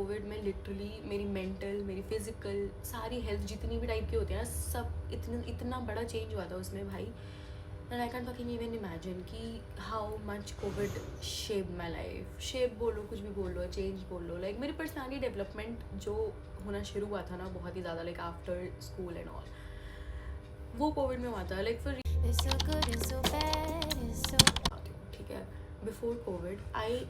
Covid में literally मेरी mental, मेरी फिजिकल, सारी हेल्थ जितनी भी टाइप की होती है ना, सब इतना बड़ा चेंज हुआ था उसमें भाई। And I can fucking even imagine कि how much covid shape my life. Shape बोलो, कुछ भी बोलो, चेंज बोलो, लाइक मेरी पर्सनैलिटी डेवलपमेंट जो होना शुरू हुआ था ना बहुत ही ज़्यादा, like after school and all, वो कोविड में हुआ था। लाइक फिर ठीक है, before COVID I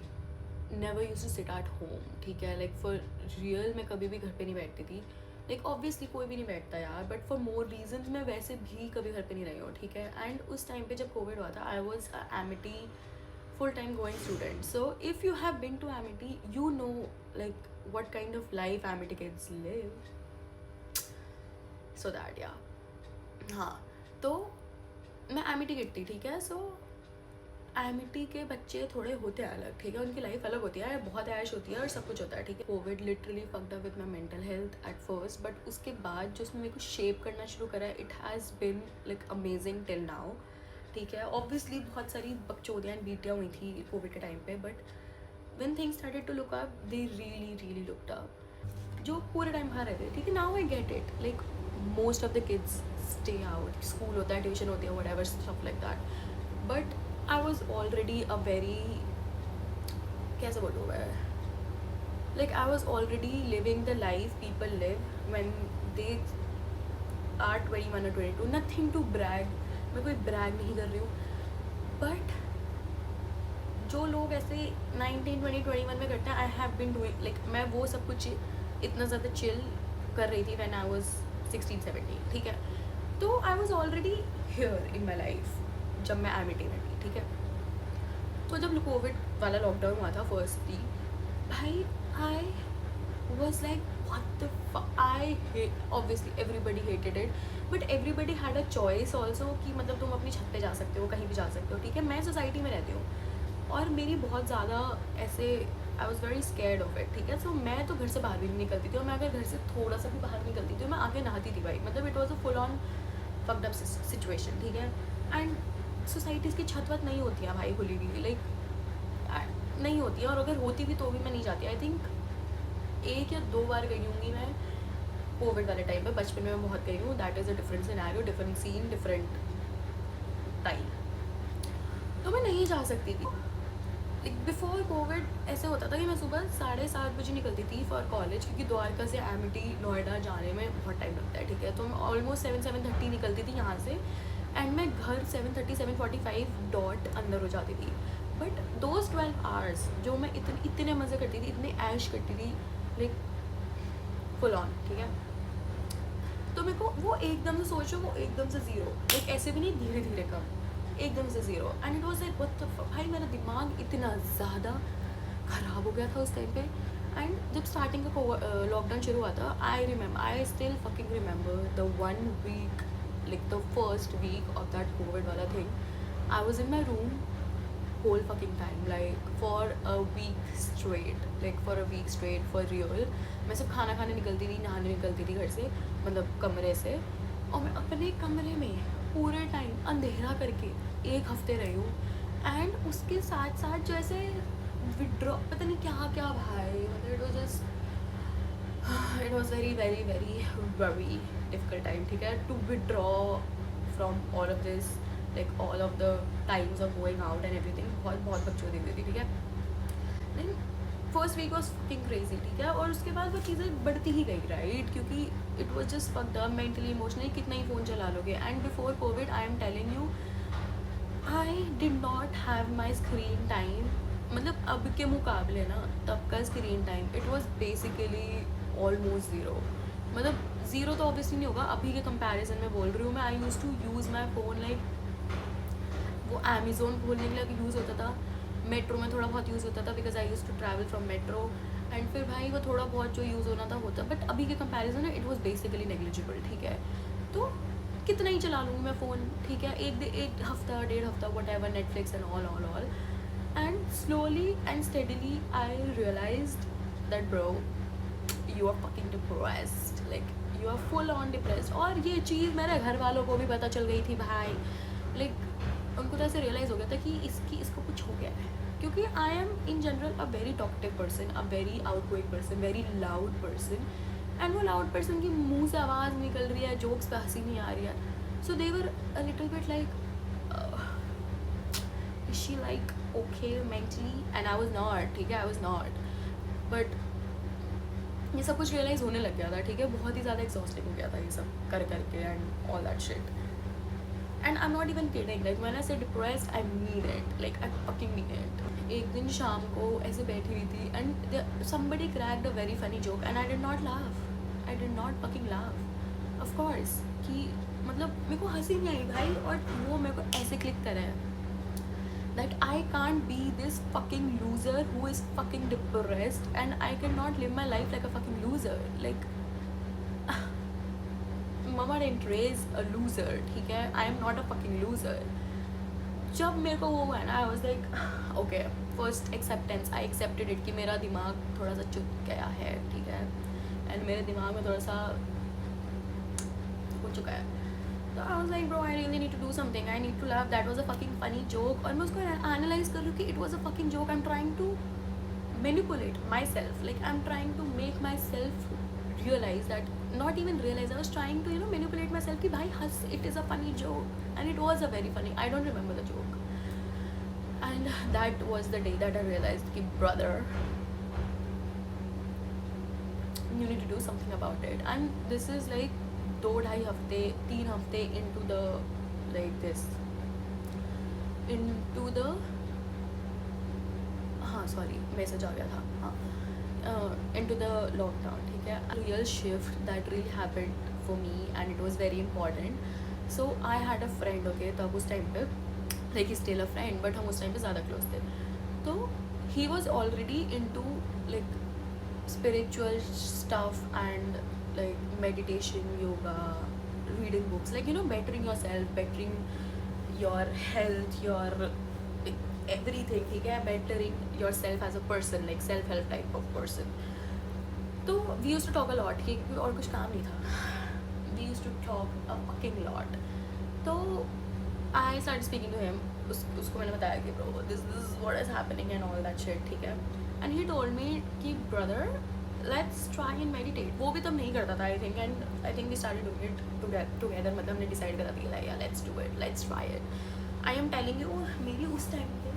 never use to sit at home, ठीक है, लाइक फॉर रियल मैं कभी भी घर पे नहीं बैठती थी। लाइक ऑब्वियसली कोई भी नहीं बैठता यार, बट फॉर मोर रीजन मैं वैसे भी कभी घर पे नहीं रही हूँ, ठीक है। एंड उस टाइम पे जब कोविड हुआ था, I was Amity full time going student. So if you have been to Amity, you know like what kind of life Amity kids live. So that yeah. हाँ, तो मैं एमिटी किड थी, ठीक है। सो एमिटी के बच्चे थोड़े होते हैं अलग, ठीक है, उनकी लाइफ अलग होती है, बहुत ऐश होती है और सब कुछ होता है, ठीक है। Covid literally fucked up with my mental health at first, but उसके बाद जो उसने मेरे को शेप करना शुरू करा है, it has been like amazing till now, ठीक है। ऑब्वियसली बहुत सारी बकचोदियाँ एंड बीटियाँ हुई थी कोविड के टाइम पे, but when things started to look up, they really looked up. जो पूरे टाइम बाहर रहते, ठीक है, now I get it, like most of the kids stay out, school होता है, ट्यूशन होती है, whatever stuff like that, but I was already a very, कैसे बोलूँ मैं, like I was already living the life people live when they are 21 or 22, nothing to brag, मैं कोई Bragg नहीं कर रही हूँ, बट जो लोग ऐसे 19, 20, 21 में करते हैं, I have been doing, like मैं वो सब कुछ इतना ज़्यादा चिल कर रही थी व्हेन आई वाज 16, 17, ठीक है। तो I was already here in my life जब मैं एमिटी में थी, ठीक है। तो जब कोविड वाला लॉकडाउन हुआ था फर्स्टली, भाई आई was like what the fuck, I hate, obviously everybody hated it, but everybody had a choice also कि मतलब तुम अपनी छत पे जा सकते हो, कहीं भी जा सकते हो, ठीक है। मैं सोसाइटी में रहती हूँ और मेरी बहुत ज़्यादा ऐसे I was very scared of it, ठीक है। सो मैं तो घर से बाहर भी नहीं निकलती थी, और मैं अगर घर से थोड़ा सा भी बाहर निकलती थी तो मैं आके नहाती थी भाई, मतलब it was a full on fucked up situation, ठीक है। एंड सोसाइटीज़ की छत वत नहीं होती है भाई खुली हुई, लाइक नहीं होती है, और अगर होती भी तो भी मैं नहीं जाती। आई थिंक 1 या 2 बार गई होंगी मैं कोविड वाले टाइम पे, बचपन में मैं बहुत गई हूँ, that is a different scenario, different scene, different time, तो मैं नहीं जा सकती थी। लाइक बिफोर कोविड ऐसे होता था कि मैं सुबह 7:30 बजे निकलती थी फॉर कॉलेज, क्योंकि द्वारका से एमिटी नोएडा जाने में बहुत टाइम लगता है, ठीक है। तो मैं ऑलमोस्ट 7-7:30 निकलती थी यहाँ से, एंड मैं घर 7:30, 7:45 डॉट अंदर हो जाती थी। बट दोज 12 आवर्स जो मैं इतने मज़े करती थी, इतने ऐश करती थी, लाइक फुल ऑन, ठीक है। तो मेरे को वो एकदम से सोचो, वो एकदम से ज़ीरो, लाइक ऐसे भी नहीं, धीरे धीरे कम, एकदम से zero, and it was like what the fuck, भाई मेरा दिमाग इतना ज़्यादा ख़राब हो गया था उस टाइम पे। एंड जब स्टार्टिंग का लॉकडाउन शुरू हुआ था, I still fucking remember the 1 week, like the first week of that covid वाला thing. I was in my room whole fucking time, like for a week straight, for real। मैं सिर्फ खाना खाने निकलती थी, नहाने निकलती थी घर से, मतलब कमरे से, और मैं अपने कमरे में पूरे टाइम अंधेरा करके 1 हफ्ते रही हूँ। एंड उसके साथ साथ जो ऐसे विड्रॉ, पता नहीं क्या क्या भाई, मतलब it was just, it was very very very very difficult time, ठीक है, to withdraw from all of this, like all of the times of going out and everything, बहुत बकचोदी थी, ठीक है। Then first week was fucking crazy, ठीक है, और उसके बाद वो चीज़ें बढ़ती ही गई, राइट, क्योंकि it was just fucked up mentally, emotionally, कितना ही फ़ोन चला लोगे। And before COVID I am telling you, I did not have my screen time, मतलब अब के मुकाबले ना तब का screen time it was basically almost zero, मतलब ज़ीरो तो ऑब्वियसली नहीं होगा, अभी के कंपैरिजन में बोल रही हूँ मैं। I use to use my phone, like वो अमेज़ोन खोलने के लिए यूज़ होता था, मेट्रो में थोड़ा बहुत यूज़ होता था, because I use to travel from metro, and फिर भाई वो थोड़ा बहुत जो यूज़ होना था होता, बट अभी के कंपैरिजन में इट वॉज बेसिकली नेग्लिजिबल, ठीक है। तो कितना ही चला लूँगी मैं फ़ोन, ठीक है, एक हफ्ता, 1.5 हफ्ता, whatever, Netflix and all, and slowly and steadily I realised that bro, you are fucking depressed, like you are full on depressed. और ये चीज़ मेरे घर वालों को भी पता चल गई थी भाई, लाइक उनको तो ऐसे रियलाइज़ हो गया था कि इसको कुछ हो गया है, क्योंकि I am in general a very talkative person, a very out going person, very loud person, and वो लाउड पर्सन की मुंह से आवाज़ निकल रही है, जोक्स पे हंसी नहीं आ रही है, so they were a little bit like is she like okay mentally, and I was not, ठीक है, I was not, but ये सब कुछ रियलाइज़ होने लग गया था, ठीक है, बहुत ही ज़्यादा एग्जॉस्टिंग हो गया था ये सब कर करके and all that shit. And I am not even kidding, like when I say depressed I mean it, like I fucking mean it. एक दिन शाम को ऐसे बैठी हुई थी and somebody cracked a very funny joke and I did not laugh, I did not fucking laugh of course, कि मतलब मेरे को हंसी नहीं आई भाई, और वो मेरे को ऐसे क्लिक करा है that I can't be this fucking loser who is fucking depressed and I cannot live my life like a fucking loser. Like mama didn't raise a loser, ठीक है, I am not a fucking loser. जब मेरे को वो हुआ ना, I was like okay, first acceptance, I accepted it कि मेरा दिमाग थोड़ा सा चुप गया है, ठीक है, and मेरे दिमाग में थोड़ा सा हो चुका है. So I was like bro, I really need to do something, I need to laugh, that was a fucking funny joke. और मैं उसको analyze कर रही हूँ कि it was a fucking joke, I'm trying to manipulate myself, like I'm trying to make myself realize that, not even realize, I was trying to manipulate myself कि भाई हंस, it is a funny joke, and it was a very funny, I don't remember the joke. And that was the day that I realized कि brother, you need to do something about it. And this is like 2-2.5 हफ्ते 3 हफ्ते into the like this into the हाँ sorry message आ गया था, हाँ into the lockdown, ठीक है. A real shift that really happened for me and it was very important. So I had a friend, okay, तब उस टाइम पे like he's still a friend but हम उस टाइम पे ज़्यादा क्लोज थे. तो he was already into like spiritual stuff and like meditation, yoga, reading books, like bettering yourself, bettering your health, your everything, ठीक है, bettering yourself as a person, like self help type of person. तो we used to talk a lot, कि और कुछ काम नहीं था, we used to talk a fucking lot. तो I started speaking to him, उसको मैंने बताया कि bro this is what is happening and all that shit, ठीक है. And he told me कि brother let's try and meditate. वो भी तब नहीं करता था I think, and I think we started doing it together, मतलब हमने decide करा था yeah let's do it, let's try it. I am telling you, मेरी उस टाइम पे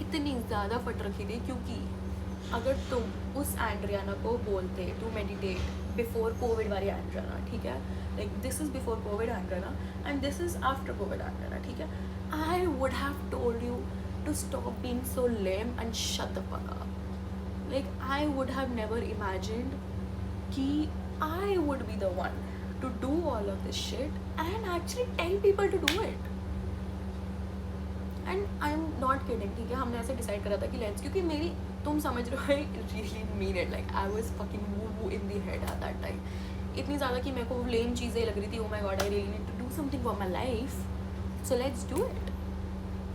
इतनी ज़्यादा फट रखी थी, क्योंकि अगर तुम उस एंड्रियाना को बोलते टू मेडिटेट बिफोर कोविड वाली एंड्रियाना, ठीक है, like this is before covid Andriana and this is after covid Andriana, ठीक है, I would have told you to stop being so lame and shut the fuck up. Like I would have never imagined कि I would be the one to do all of this shit and actually tell people to do it. And I'm not kidding, ठीक है, हमने ऐसे decide करा था कि let's, क्योंकि मेरी, तुम समझ रहे हो, I really mean it, like I was fucking woo in the head at that time. इतनी ज़्यादा कि मेरे को लेम चीज़ें लग रही थी, oh my god, I really need to do something for my life, so let's do it.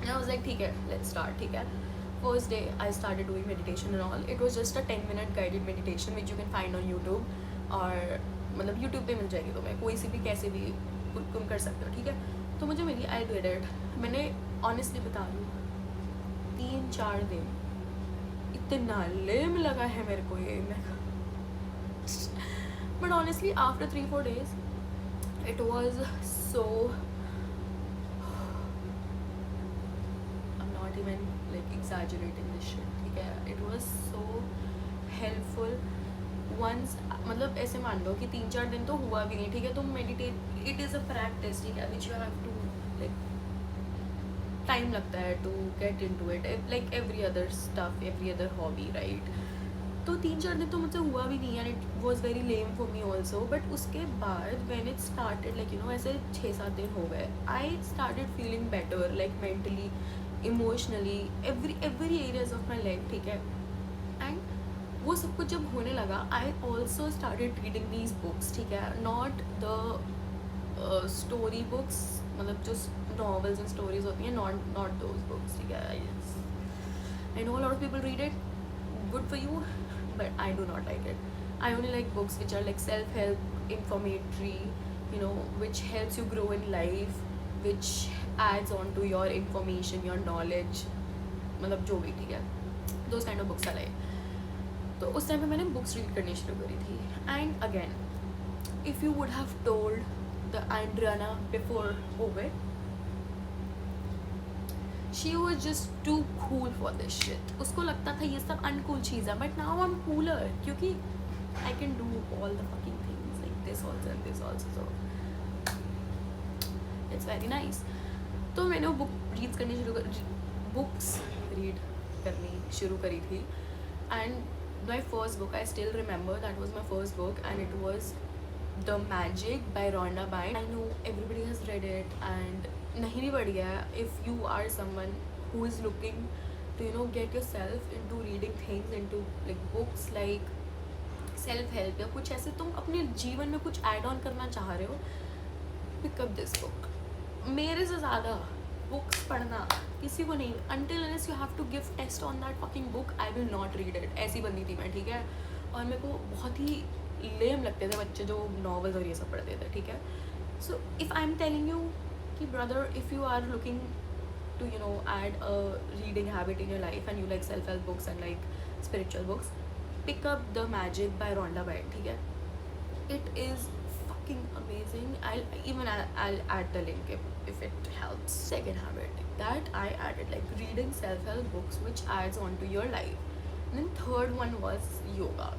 And I was like ठीक है, let's start, ठीक है. First day I started doing meditation and all. It was just a 10-minute guided meditation which you can find on YouTube, और मतलब YouTube पे मिल जाएगी तुम्हें, कोई सी भी कैसे भी तुम कर सकते हो, ठीक है. तो मुझे मिली, I did it. मैंने honestly बता दूँ 3-4 दिन इतना लेम लगा है मेरे को ये, but honestly after 3-4 days it was so, I'm not even like exaggerating this shit, ठीक है, it was so helpful. once मतलब ऐसे मान लो कि 3-4 दिन तो हुआ भी नहीं, ठीक है, तुम meditate, it is a practice, ठीक है, which you have to like time लगता है to get into it, like every other stuff, every other hobby, right. तो 3-4 दिन तो मुझसे हुआ भी नहीं, and it was very lame for me also. but उसके बाद when it started, like ऐसे 6-7 दिन हो गए, I started feeling better, like mentally, emotionally, every areas of my life, ठीक है. and वो सब कुछ जब होने लगा, I also started reading these books, ठीक है, not the story books, मतलब जो novels and stories होती हैं, not those books, ठीक है. I know a lot of people read it, good for you, but I do not like it. I only like books which are like self-help, informatory, which helps you grow in life, which adds on to your information, your knowledge, मतलब जो भी, ठीक है, those kind of books I like. तो उस time पे मैंने books read करनी शुरू करी थी. And again, if you would have told the Andriana before covid, she was just too cool for this shit. उसको लगता था ये सब अनकूल चीज़ है, but now I am cooler क्योंकि I can do all the fucking things like this also and this also. So it's very nice. तो मैंने वो बुक्स रीड करनी शुरू करी थी. And my first book, I still remember, that was my first book and it was the Magic by Rhonda Byrne. I know everybody has read it and नहीं भी पढ़ गया. If you are someone who is looking to get yourself into reading things, into like books like self help या कुछ ऐसे, तुम अपने जीवन में कुछ ऐड ऑन करना चाह रहे हो, पिकअप दिस बुक. मेरे से ज़्यादा बुक्स पढ़ना किसी को नहीं. until unless you have to give test on that fucking book, I will not read it. ऐसी बंदी थी मैं, ठीक है. और मेरे को बहुत ही लेम लगते थे बच्चे जो नॉवेल्स और ये सब पढ़ते थे, ठीक है. So if I am telling you कि brother, if you are looking to add a reading habit in your life and you like self-help books and like spiritual books, pick up The Magic by Rhonda Byrne, ठीक है. It is fucking amazing. I'll add the link if it helps. Second habit that I added, like reading self-help books which adds on to your life. And then third one was yoga.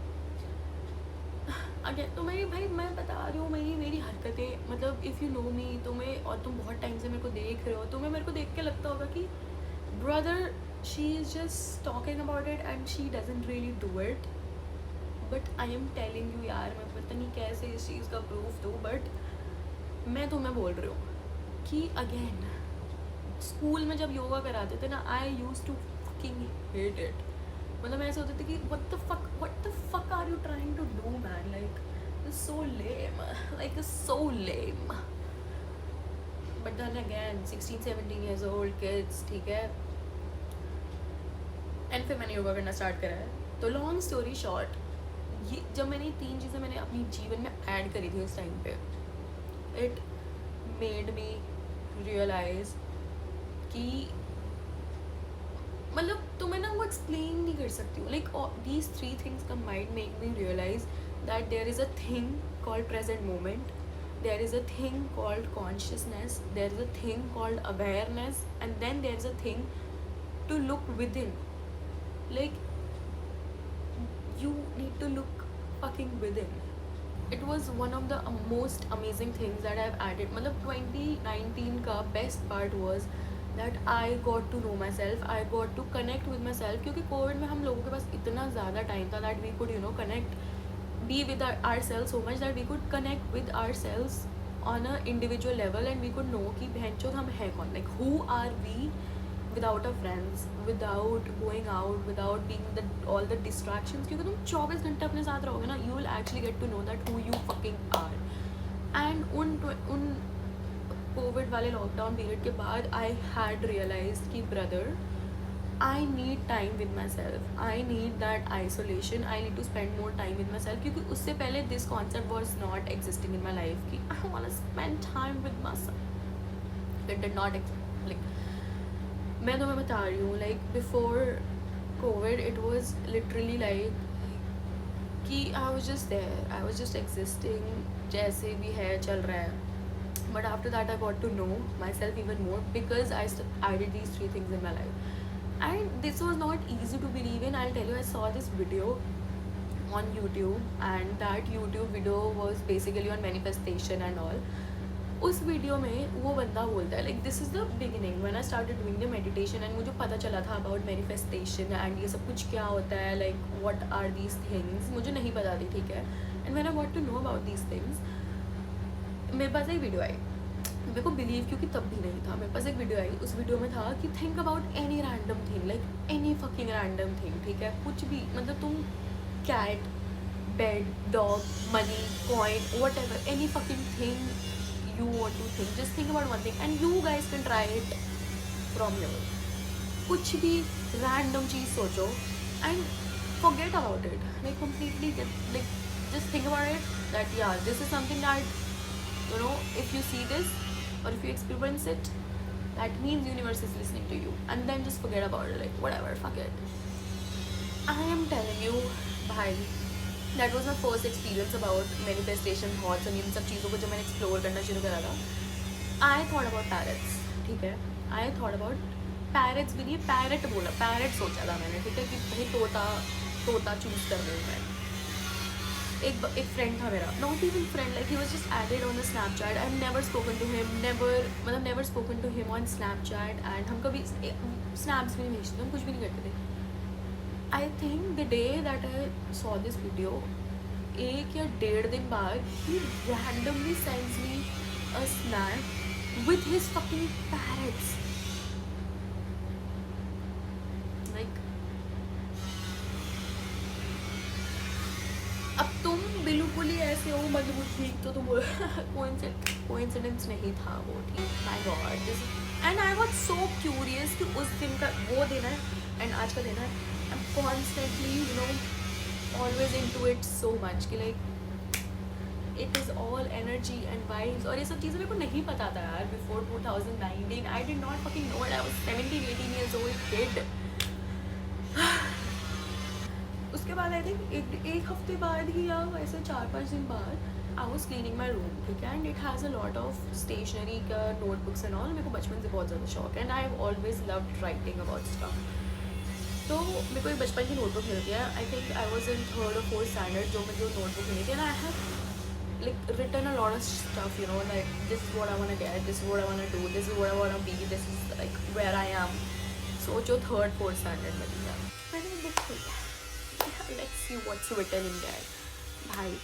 Again तो मैं बता रही हूँ, मेरी हरकतें, मतलब if you know मी, तुम्हें और तुम बहुत टाइम से मेरे को देख रहे हो, तुम्हें मेरे को देख के लगता होगा कि brother, she is just talking about it and she doesn't really do it. But I am telling you यार, मैं पता नहीं कैसे इस चीज़ का प्रूफ दूँ, बट मैं तुम्हें बोल रही हूँ कि अगेन स्कूल में जब योगा कराते थे ना, I use to fucking hate it. मतलब ऐसे होते थे कि what the fuck are you trying to do, man? Like it's so lame. Like it's so lame. But then again, 16-17 years old kids, ठीक है. एंड फिर मैंने योगा करना स्टार्ट करा है. तो लॉन्ग स्टोरी शॉर्ट, ये जब मैंने 3 चीज़ें मैंने अपनी जीवन में ऐड करी थी उस टाइम पे, इट मेड मी रियलाइज कि मतलब तुम्हें ना वो एक्सप्लेन नहीं कर सकती हूँ. Like these 3 things combined make me realize that there is a thing called present moment, there is a thing called consciousness, there is a thing called awareness, and then there is a thing to look within. Like you need to look fucking within. It was one of the most amazing things that I've added. मतलब 2019 का best part was that I got to know myself, I got to connect with myself. क्योंकि Covid में हम लोगों के पास इतना ज़्यादा time था that we could connect, be with ourselves so much that we could connect with ourselves on a individual level and we could know कि बहनचोद हम हैं कौन, like who are we without our friends, without going out, without being all the distractions. क्योंकि तुम 24 घंटे अपने साथ रहोगे ना, you will actually get to know that who you fucking are. And उन कोविड वाले लॉकडाउन पीरियड के बाद आई हैड रियलाइज कि brother, I need time with myself, I need that isolation, I need to spend more time with myself. क्योंकि उससे पहले this concept was not existing in my life कि I want to spend time with myself. It did not like, मैं तुम्हें बता रही हूँ, like before covid it was literally like कि I was just there, I was just existing, जैसे भी है चल रहा है. But after that I got to know myself even more because I did these 3 things in my life. And this was not easy to believe in. I'll tell you, I saw this video on YouTube and that YouTube video was basically on manifestation and all. उस video में वो बंदा बोलता है like this is the beginning when I started doing the meditation and मुझे पता चला था about manifestation and ये सब कुछ क्या होता है, like what are these things, मुझे नहीं पता थी, ठीक है. And when I got to know about these things, मेरे पास एक वीडियो आई, मेरे को बिलीव क्योंकि तब भी नहीं था, मेरे पास एक वीडियो आई. उस वीडियो में था कि think about any random thing, like any fucking random thing, ठीक है, कुछ भी, मतलब तुम cat, bed, dog, money, coin, whatever, any fucking thing you want to think, just think about one thing and you guys can try it from your. कुछ भी रैंडम चीज़ सोचो and forget about it, like completely, like just think about it that yeah, this is something that if you see this or if you experience it, that means universe is listening to you, and then just forget about it, like whatever, fuck it. I am telling you भाई, that was my first experience about manifestation thoughts and इन सब चीज़ों को जब मैंने explore करना शुरू करा था. I thought about parrots, ठीक है. I thought about parrots भी नहीं, parrot बोला, parrot सोचा था मैंने, ठीक है, कि भाई तोता चूज कर रही हूँ मैं. एक फ्रेंड था मेरा, not even friend, like he was just added on the Snapchat. I have never spoken to him, never spoken to him on Snapchat, and हम कभी स्नैप्स भी नहीं भेजते, हम कुछ भी नहीं करते थे. I think the day that I saw this video, 1 या 1.5 दिन बाद, he randomly sends me a snap with his fucking parrots. Like अब तुम बिल्कुल ही ऐसे हो मजबूत, ठीक तो तुम कोइंसिडेंस नहीं था वो, ठीक. My God, this, and I was so curious कि उस दिन का वो दिन है एंड आज का दिन है. I am constantly always into it so much कि like it is all energy and vibes, और ये सब चीज़ें मेरे को नहीं पता था यार before 2019. I did not fucking know it. आई वाज 17-18 years old kid. उसके बाद आई थिंक एक हफ्ते बाद ही या ऐसे 4-5 दिन बाद I was cleaning my room, ठीक है, and it has a lot of stationery का, नोटबुक्स एंड ऑल. मेरे को बचपन से बहुत ज़्यादा शौक है and I have always loved writing about stuff. तो मेरे को एक बचपन की नोटबुक मिलती है. I think I was in 3rd or 4th standard जो मुझे नोटबुक मिली थी, and I have like written a lot of stuff, like this is what I want to get, this is what I want to do, this is what I want to be, this is like where I am. So जो 3rd 4th standard में थी मैंने book खोला, let's see what's written in there. भाई,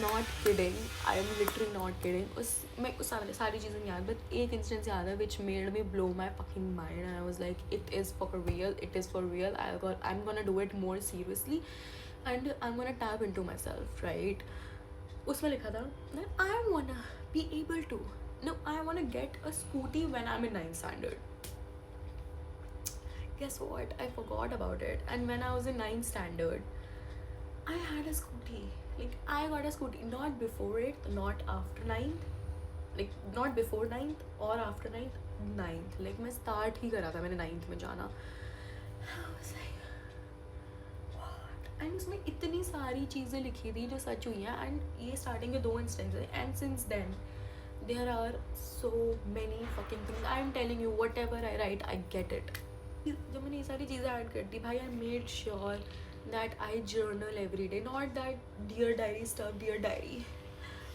not kidding, I am literally not kidding. मैं उस सारी चीज़ें नहीं याद, but एक इंस्टेंस याद है which made me blow my fucking mind, and I was like, it is for real, it is for real. I'm gonna do it more seriously and I'm gonna tap into myself, right? उसमें लिखा था that I wanna be able to, no, I wanna get a scooty when I'm in 9th standard. Guess what? I forgot about it. And when I was in 9th standard, I had a scooty. Like, I got a scooty. Not before it, not after 9th. Like, not before 9th or after 9th. 9th. Like, मैं start ही करा था मैंने 9th में जाना. I was like, what? And उसमें इतनी सारी चीज़ें लिखी थी जो सच हुई हैं. And ये starting के 2 instances हैं. And since then, there are so many fucking things. I am telling you, whatever I write, I get it. जब मैंने ये सारी चीज़ें ऐड कर दी भाई, I made sure that I journal every day. Not that dear diary stuff, dear diary,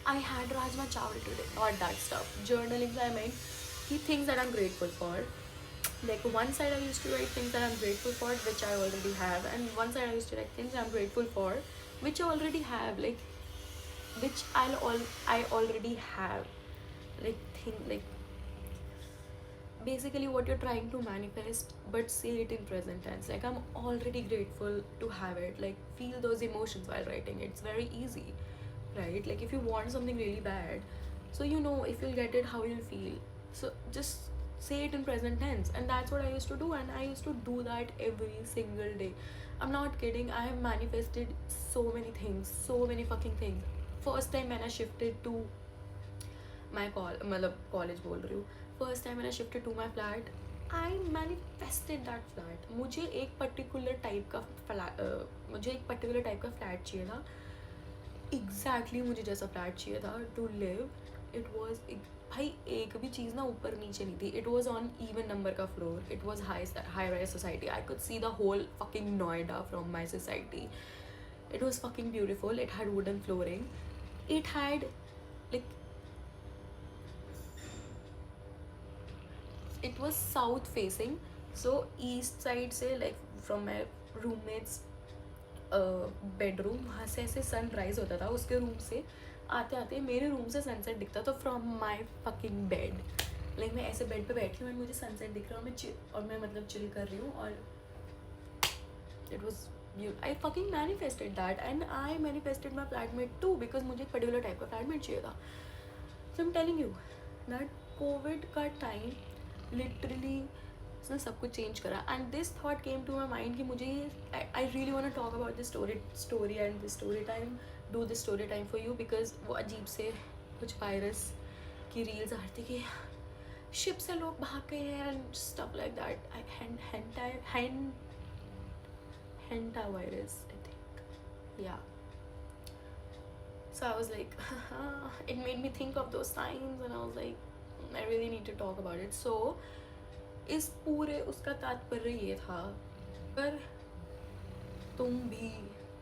I had rajma chawal today, not that stuff. Journaling I mean कि things that I am grateful for. Like one side I used to write things that I'm grateful for, which I already have, and one side I used to write things I'm grateful for, which I already have, like which I already have, like basically what you're trying to manifest, but say it in present tense. Like, I'm already grateful to have it. Like, feel those emotions while writing. It's very easy, right? Like, if you want something really bad, so if you'll get it, how you'll feel. So just say it in present tense, and that's what I used to do, and I used to do that every single day. I'm not kidding. I have manifested so many things, so many fucking things. First time when I shifted to my college बोल रही हूँ, first time मैंने shifted to my flat, I manifested that flat. मुझे एक particular type का flat चाहिए था. Exactly मुझे जैसा फ्लैट चाहिए था टू लिव. इट वॉज भाई, एक भी चीज़ ना ऊपर नीचे नहीं थी. It was on even number का floor. It was high rise society. I could see the whole fucking Noida from my society. It was fucking beautiful. It had wooden flooring. It had like it was south facing, so east side से like from my roommates bedroom, वहाँ से ऐसे sunrise होता था. उसके room से आते आते मेरे रूम से सनसेट दिखता था from my fucking bed. like मैं ऐसे बेड पे बैठी हूँ, मुझे सनसेट दिख रहा है, और मैं मतलब चिल कर रही हूँ. और it was I fucking manifested that, and I manifested my flatmate too, because मुझे एक पर्टिकुलर टाइप का फ्लैटमेट चाहिए था. So I'm telling you that COVID का टाइम लिटरली उसने सब कुछ चेंज करा. And this thought came to my mind कि मुझे I really want to talk about this story and this story time, do this story time for you, because वो अजीब से कुछ वायरस की रील्स आ रही थी कि शिप से लोग भाग गए हैं and stuff like that. Henta virus, I think. Yeah. So I was like, it made me think of those times, and I was like, I really need to talk about it. So इस पूरे उसका तात्पर्य ये था, अगर तुम भी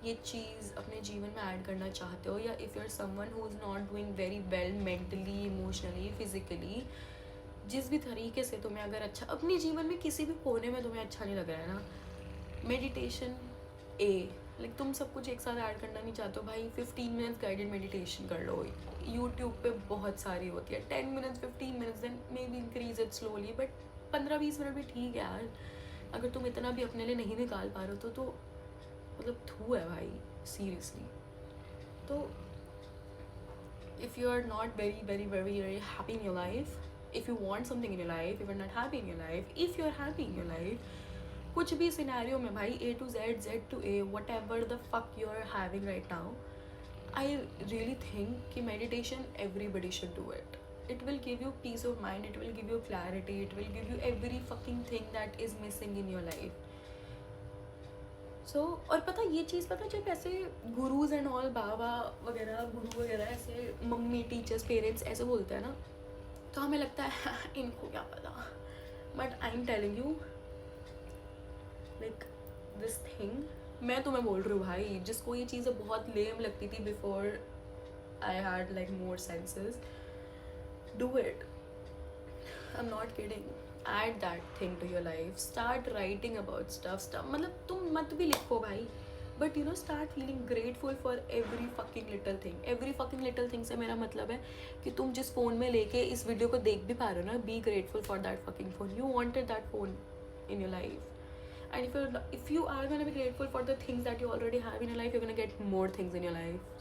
ये चीज़ अपने जीवन में ऐड करना चाहते हो, या if you are someone who is not doing very well mentally, emotionally, physically, जिस भी तरीके से तुम्हें अगर अच्छा अपने जीवन में किसी भी कोने में तुम्हें अच्छा नहीं लग रहा है ना, मेडिटेशन लाइक तुम सब कुछ एक साथ ऐड करना नहीं चाहते हो भाई, 15 मिनट्स गाइडेड मेडिटेशन कर लो. यूट्यूब पे बहुत सारी होती है, 10 minutes, 15 minutes, then maybe increase it slowly, but 15-20 minute भी ठीक है यार. अगर तुम इतना भी अपने लिए नहीं निकाल पा रहे हो तो मतलब थू है भाई, सीरियसली. तो if you are not very very very very happy in your life, if you want something in your life, if you're not happy in your life, if you're happy in your life, कुछ भी scenario में भाई, A to Z, Z to A, whatever the fuck you're having right now, I really think कि meditation everybody should do it. It will give you peace of mind, it will give you clarity, it will give you every fucking thing that is missing in your life. So, और पता ये चीज़ पता, जब ऐसे gurus and all, बाबा वगैरह, गुरु वगैरह, ऐसे mummy, teachers, parents ऐसे बोलते हैं ना, तो हमें लगता है इनको क्या पता. But I am telling you like this thing, मैं तुम्हें बोल रही हूँ भाई, जिसको ये चीज़ें बहुत लेम लगती थी before I had like more senses, do it. I am not kidding. Add that thing to your life. Start writing about stuff. मतलब तुम मत भी लिखो भाई, but you know start feeling grateful for every fucking little thing. Every fucking little thing से मेरा मतलब है कि तुम जिस फ़ोन में लेके इस वीडियो को देख भी पा रहे हो ना, be grateful for that fucking phone. You wanted that phone in your life, and if you are going to be grateful for the things that you already have in your life, you're going to get more things in your life.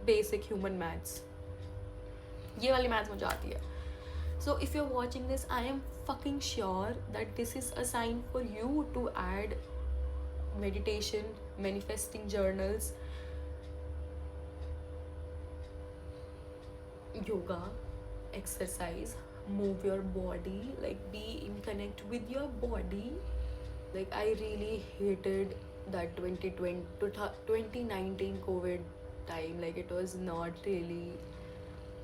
Basic human maths, ये वाली maths मुझे आती है. So if you're watching this, I am fucking sure that this is a sign for you to add meditation, manifesting journals, yoga, exercise, move your body, like be in connect with your body. Like I really hated that 2019 COVID time. Like it was not really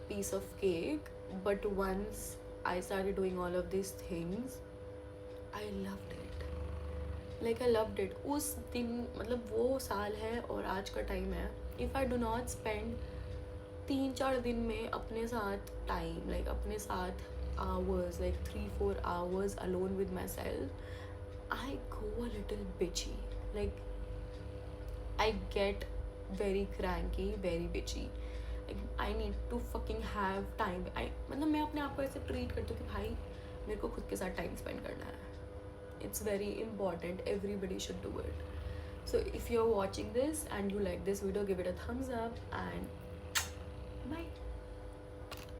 piece of cake, but once I started doing all of these things, I loved it. Like I loved it. उस दिन मतलब वो साल है और आज का time है. If I do not spend 3-4 दिन में अपने साथ टाइम, like अपने साथ hours, like 3-4 hours alone with myself, I go a little bitchy. Like I get very cranky, very bitchy. Like I need to fucking have time. मतलब मैं अपने आप को ऐसे ट्रीट करती हूँ कि भाई मेरे को खुद के साथ टाइम स्पेंड करना है. It's very important. Everybody should do it. So if you're watching this and you like this video, give it a thumbs up and bye.